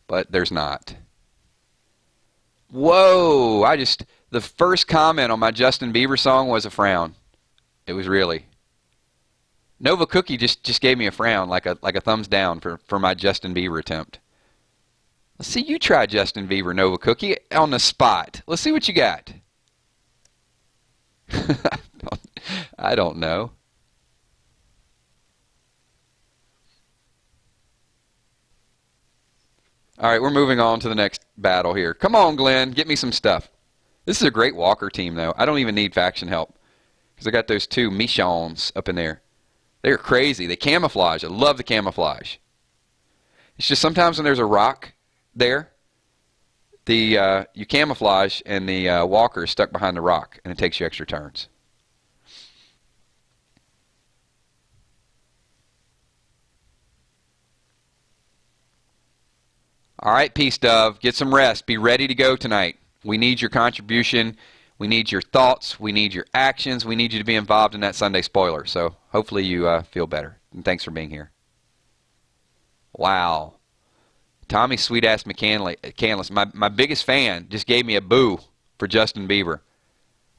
but there's not. Whoa! The first comment on my Justin Bieber song was a frown. It was really. Nova Cookie just gave me a frown, like a thumbs down for my Justin Bieber attempt. Let's see you try Justin Bieber, Nova Cookie, on the spot. Let's see what you got. I don't know. All right, we're moving on to the next battle here. Come on, Glenn, get me some stuff. This is a great Walker team, though. I don't even need faction help because I got those two Michons up in there. They're crazy. They camouflage. I love the camouflage. It's just sometimes when there's a rock there, you camouflage and the walker is stuck behind the rock, and it takes you extra turns. All right, Peace Dove, get some rest. Be ready to go tonight. We need your contribution. We need your thoughts. We need your actions. We need you to be involved in that Sunday spoiler. So hopefully you feel better. And thanks for being here. Wow. Tommy Sweet-Ass McCandless, my biggest fan, just gave me a boo for Justin Bieber.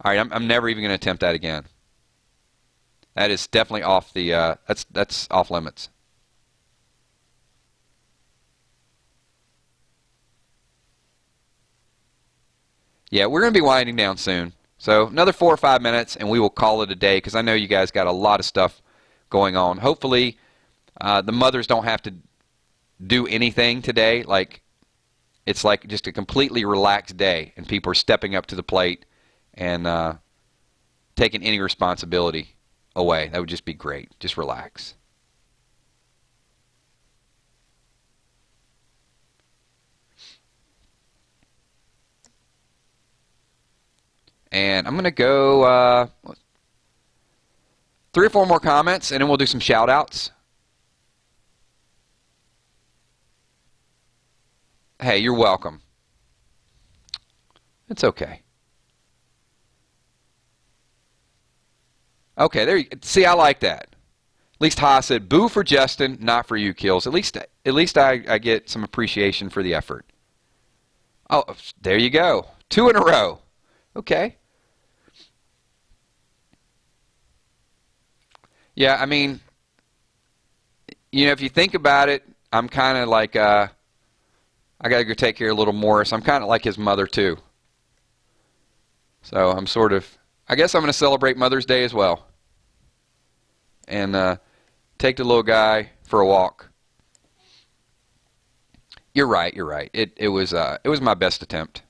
All right, I'm never even going to attempt that again. That is definitely off the, that's off limits. Yeah, we're going to be winding down soon. So another 4 or 5 minutes, and we will call it a day because I know you guys got a lot of stuff going on. Hopefully, the mothers don't have to do anything today. Like, it's like just a completely relaxed day, and people are stepping up to the plate and taking any responsibility away. That would just be great. Just relax. And I'm going to go 3 or 4 more comments, and then we'll do some shout-outs. Hey, you're welcome. It's okay. Okay, there you see, I like that. At least Ha said, boo for Justin, not for you, KILZ. At least I get some appreciation for the effort. Oh, there you go. 2 in a row. Okay. Yeah, I mean, if you think about it, I'm kind of like, I got to go take care of little Morris. I'm kind of like his mother, too. So I'm sort of, I guess I'm going to celebrate Mother's Day as well. And take the little guy for a walk. You're right. It was my best attempt.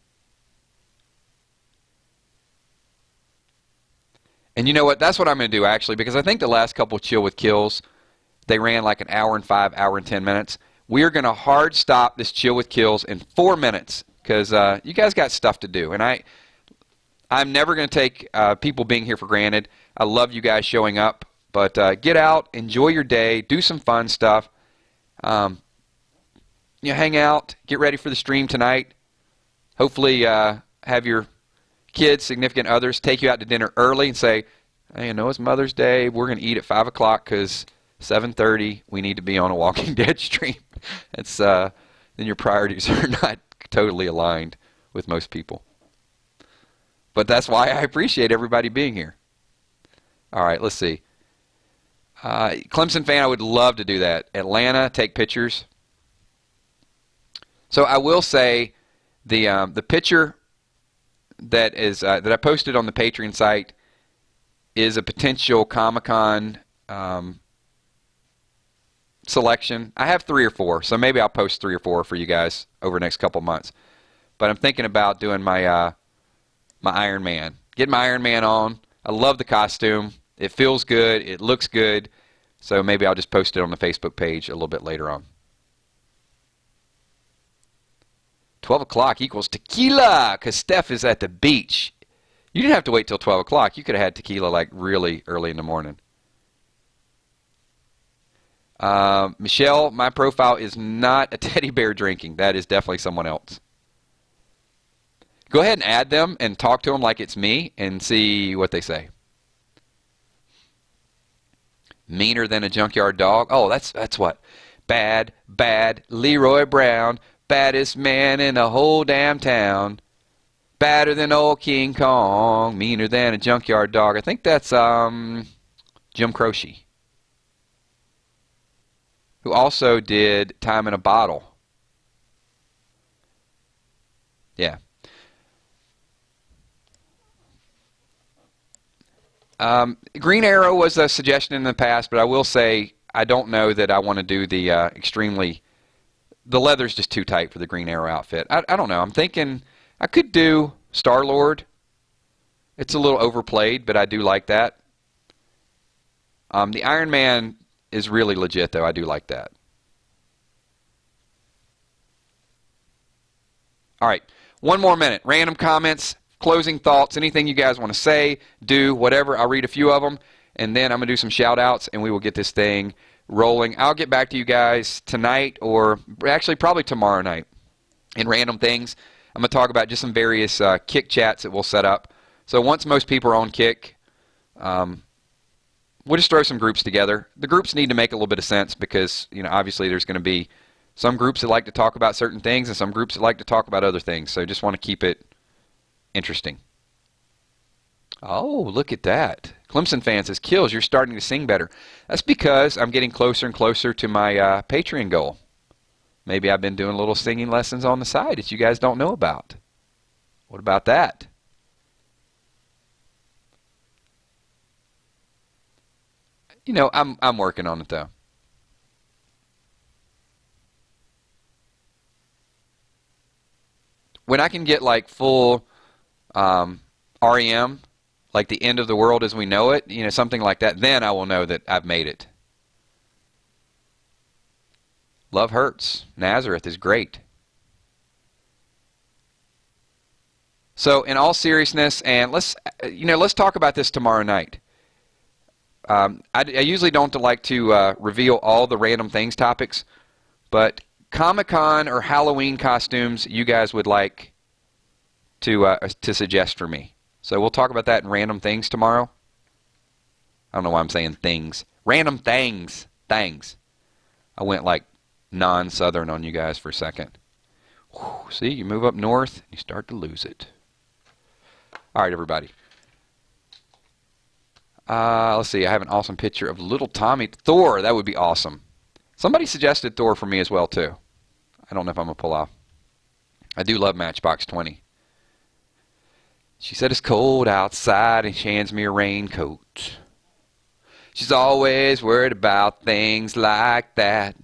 And you know what? That's what I'm going to do, actually, because I think the last couple Chill with KILZ, they ran like an hour and 5, hour and 10 minutes. We are going to hard stop this Chill with KILZ in 4 minutes because you guys got stuff to do. And I'm never going to take people being here for granted. I love you guys showing up. But get out, enjoy your day, do some fun stuff. Hang out, get ready for the stream tonight. Hopefully have your kids, significant others, take you out to dinner early and say, hey, it's Mother's Day. We're going to eat at 5 o'clock because 7:30 we need to be on a Walking Dead stream. It's then your priorities are not totally aligned with most people. But that's why I appreciate everybody being here. All right, let's see. Clemson fan, I would love to do that. Atlanta, take pictures. So I will say the picture that is that I posted on the Patreon site is a potential Comic-Con selection. I have 3 or 4, so maybe I'll post 3 or 4 for you guys over the next couple months. But I'm thinking about doing my my Iron Man. Get my Iron Man on. I love the costume. It feels good. It looks good. So maybe I'll just post it on the Facebook page a little bit later on. 12 o'clock equals tequila because Steph is at the beach. You didn't have to wait till 12 o'clock. You could have had tequila like really early in the morning. Michelle, my profile is not a teddy bear drinking. That is definitely someone else. Go ahead and add them and talk to them like it's me and see what they say. Meaner than a junkyard dog. Oh, that's what. Bad Leroy Brown. Baddest man in the whole damn town. Badder than old King Kong. Meaner than a junkyard dog. I think that's Jim Croce, who also did Time in a Bottle. Yeah. Green Arrow was a suggestion in the past, but I will say I don't know that I want to do the extremely... The leather's just too tight for the Green Arrow outfit. I don't know. I'm thinking I could do Star-Lord. It's a little overplayed, but I do like that. The Iron Man is really legit, though. I do like that. All right. 1 more minute. Random comments, closing thoughts, anything you guys want to say, do, whatever. I'll read a few of them, and then I'm going to do some shout-outs, and we will get this thing rolling. I'll get back to you guys tonight or actually probably tomorrow night in random things. I'm going to talk about just some various Kick chats that we'll set up. So once most people are on Kick, we'll just throw some groups together. The groups need to make a little bit of sense because, obviously there's going to be some groups that like to talk about certain things and some groups that like to talk about other things. So just want to keep it interesting. Oh, look at that. Clemson fan says, KILZ, you're starting to sing better. That's because I'm getting closer and closer to my Patreon goal. Maybe I've been doing little singing lessons on the side that you guys don't know about. What about that? I'm working on it, though. When I can get like full REM, like the end of the world as we know it, something like that, then I will know that I've made it. Love hurts. Nazareth is great. So in all seriousness, and let's talk about this tomorrow night. I usually don't like to reveal all the random things topics, but Comic-Con or Halloween costumes you guys would like to suggest for me. So we'll talk about that in random things tomorrow. I don't know why I'm saying things. Random things. Things. I went like non-Southern on you guys for a second. Whew, see, you move up north, you start to lose it. All right, everybody. Let's see. I have an awesome picture of little Tommy. Thor, that would be awesome. Somebody suggested Thor for me as well, too. I don't know if I'm going to pull off. I do love Matchbox 20. She said it's cold outside and she hands me a raincoat. She's always worried about things like that.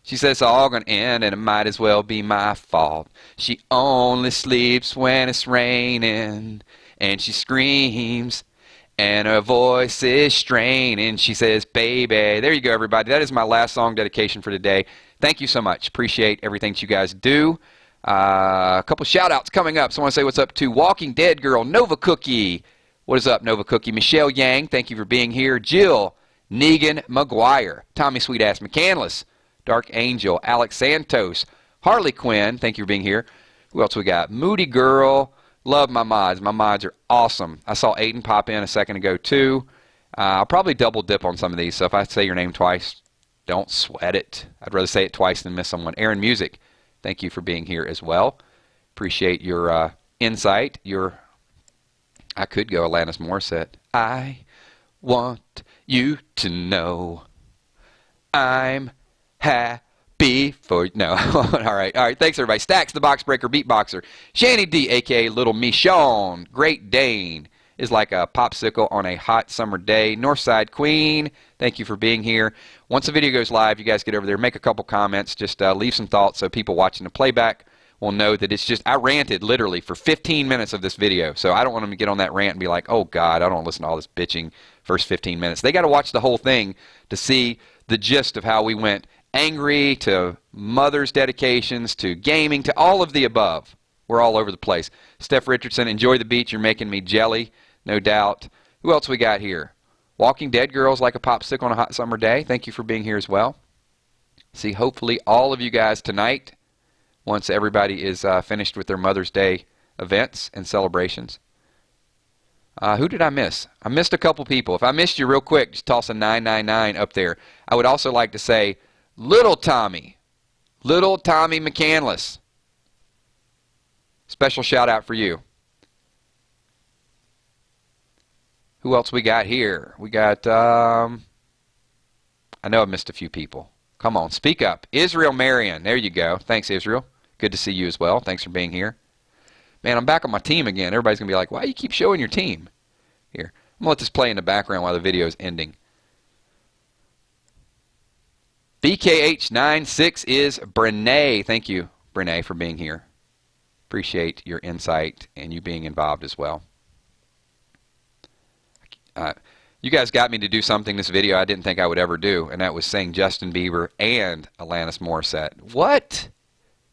She says it's all going to end and it might as well be my fault. She only sleeps when it's raining and she screams and her voice is straining. She says, baby. There you go, everybody. That is my last song dedication for today. Thank you so much. Appreciate everything that you guys do. A couple shout-outs coming up. So I want to say what's up to Walking Dead Girl, Nova Cookie. What is up, Nova Cookie? Michelle Yang, thank you for being here. Jill Negan McGuire. Tommy Sweetass McCandless. Dark Angel. Alex Santos. Harley Quinn, thank you for being here. Who else we got? Moody Girl. Love my mods. My mods are awesome. I saw Aiden pop in a second ago, too. I'll probably double dip on some of these, so if I say your name twice, don't sweat it. I'd rather say it twice than miss someone. Aaron Music, thank you for being here as well. Appreciate your insight. I could go Alanis Morissette. I want you to know I'm happy for... No. All right. Thanks, everybody. Stacks, the box breaker, beatboxer. Shanny D, a.k.a. Little Michonne. Great Dane is like a popsicle on a hot summer day. Northside Queen, thank you for being here. Once the video goes live, you guys get over there, make a couple comments, just leave some thoughts so people watching the playback will know that it's just, I ranted literally for 15 minutes of this video, so I don't want them to get on that rant and be like, oh God, I don't want to listen to all this bitching first 15 minutes. They got to watch the whole thing to see the gist of how we went angry to mother's dedications to gaming to all of the above. We're all over the place. Steph Richardson, enjoy the beach. You're making me jelly, no doubt. Who else we got here? Walking Dead Girls like a popsicle on a hot summer day. Thank you for being here as well. See, hopefully all of you guys tonight, once everybody is finished with their Mother's Day events and celebrations. Who did I miss? I missed a couple people. If I missed you real quick, just toss a 999 up there. I would also like to say Little Tommy McCandless. Special shout out for you. Who else we got here? We got, I know I missed a few people. Come on, speak up. Israel Marion. There you go. Thanks, Israel. Good to see you as well. Thanks for being here. Man, I'm back on my team again. Everybody's going to be like, why do you keep showing your team? Here, I'm going to let this play in the background while the video is ending. BKH96 is Brene. Thank you, Brene, for being here. Appreciate your insight and you being involved as well. You guys got me to do something this video I didn't think I would ever do, and that was sing Justin Bieber and Alanis Morissette. What?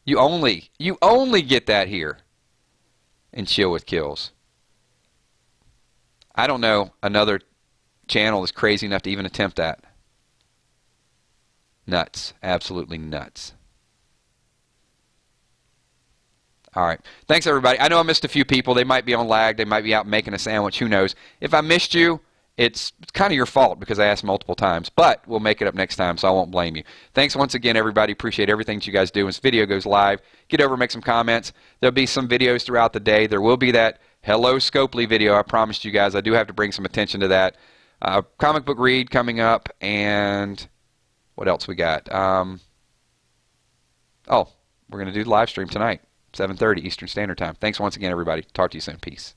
You only get that here in Chill with KILZ. I don't know another channel that's crazy enough to even attempt that. Nuts. Absolutely nuts. All right. Thanks, everybody. I know I missed a few people. They might be on lag. They might be out making a sandwich. Who knows? If I missed you, it's kind of your fault because I asked multiple times. But we'll make it up next time, so I won't blame you. Thanks once again, everybody. Appreciate everything that you guys do. When this video goes live, get over and make some comments. There'll be some videos throughout the day. There will be that Hello Scopely video I promised you guys. I do have to bring some attention to that. Comic book read coming up. And what else we got? Oh, we're going to do the live stream tonight. 7:30 Eastern Standard Time. Thanks once again, everybody. Talk to you soon. Peace.